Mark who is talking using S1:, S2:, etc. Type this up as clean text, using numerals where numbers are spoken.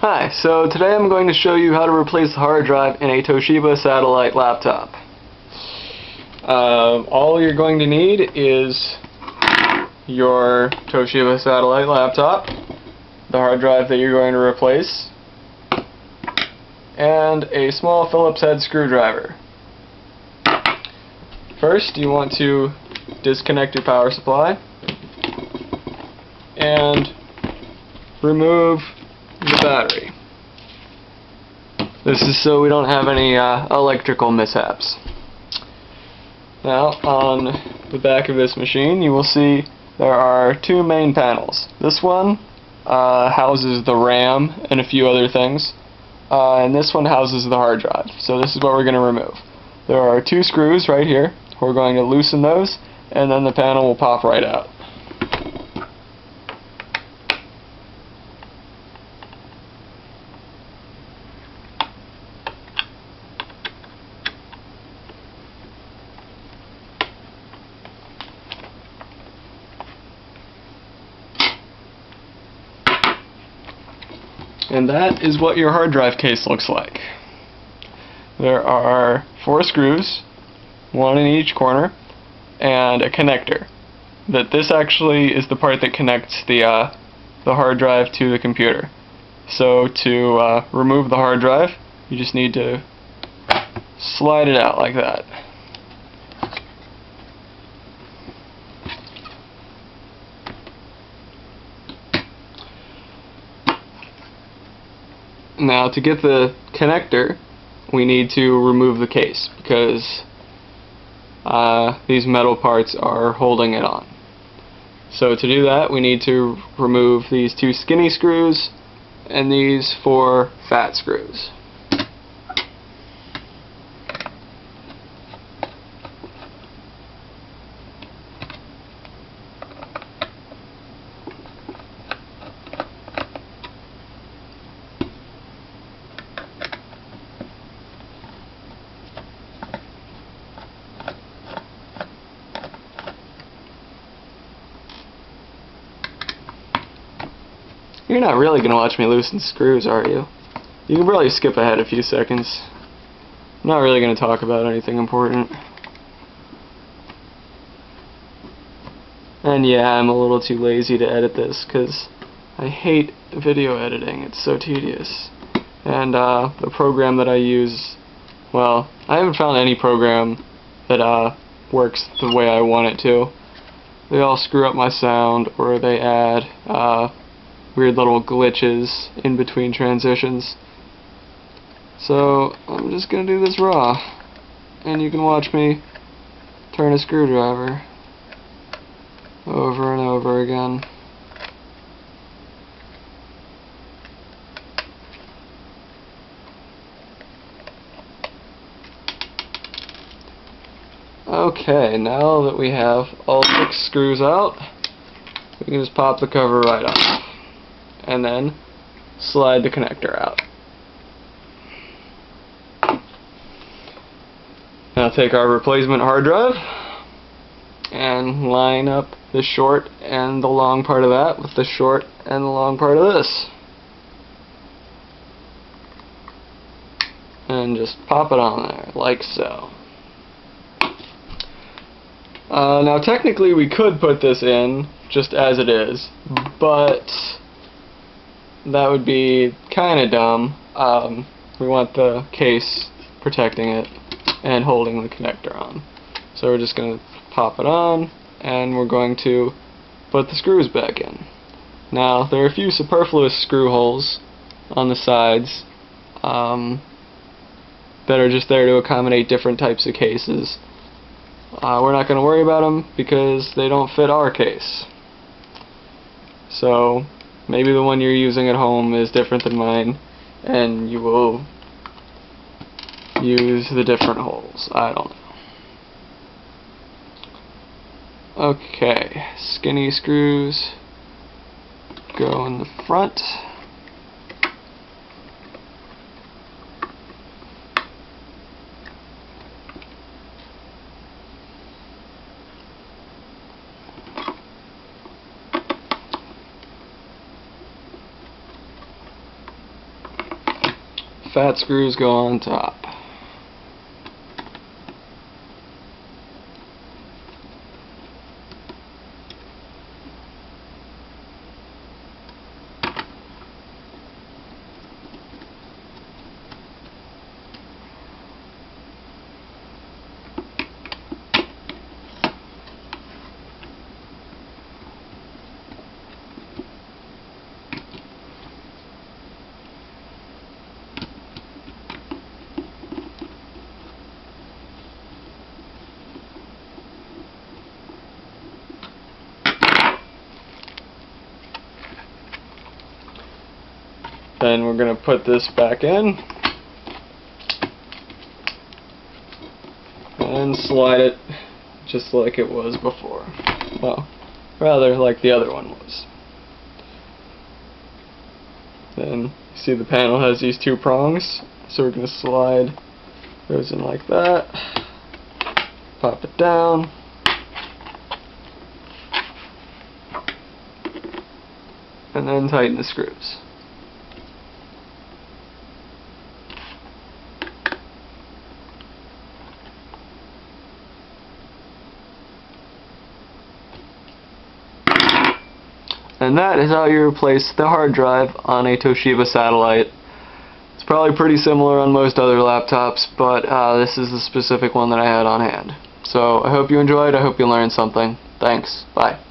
S1: Hi, so today I'm going to show you how to replace the hard drive in a Toshiba satellite laptop. All you're going to need is your Toshiba satellite laptop, the hard drive that you're going to replace, and a small Phillips head screwdriver. First, you want to disconnect your power supply and remove the battery. This is so we don't have any electrical mishaps. Now, on the back of this machine, you will see there are two main panels. This one houses the RAM and a few other things, and this one houses the hard drive. So this is what we're going to remove. There are two screws right here. We're going to loosen those, and then the panel will pop right out. And that is what your hard drive case looks like. There are 4 screws, one in each corner, and a connector. This actually is the part that connects the hard drive to the computer. So to remove the hard drive, you just need to slide it out like that. Now, to get the connector, we need to remove the case because these metal parts are holding it on. So to do that, we need to remove these 2 skinny screws and these 4 fat screws. You're not really going to watch me loosen screws, are you? You can probably skip ahead a few seconds. I'm not really going to talk about anything important. And yeah, I'm a little too lazy to edit this because I hate video editing. It's so tedious. And the program that I use, well, I haven't found any program that works the way I want it to. They all screw up my sound, or they add weird little glitches in between transitions. So I'm just gonna do this raw, and you can watch me turn a screwdriver over and over again. Okay, now that we have all 6 screws out, we can just pop the cover right off and then slide the connector out. Now take our replacement hard drive and line up the short and the long part of that with the short and the long part of this. And just pop it on there, like so. Now technically we could put this in just as it is, but that would be kind of dumb. We want the case protecting it and holding the connector on. So we're just going to pop it on, and we're going to put the screws back in. Now, there are a few superfluous screw holes on the sides that are just there to accommodate different types of cases. We're not going to worry about them because they don't fit our case. So maybe the one you're using at home is different than mine, and you will use the different holes. I don't know. Okay, skinny screws go in the front. fat screws go on top. Then we're going to put this back in and slide it just like it was before. Well, rather like the other one was. Then you see the panel has these two prongs, so we're going to slide those in like that, pop it down, and then tighten the screws. And that is how you replace the hard drive on a Toshiba satellite. It's probably pretty similar on most other laptops, but this is the specific one that I had on hand. So I hope you enjoyed, I hope you learned something. Thanks, bye.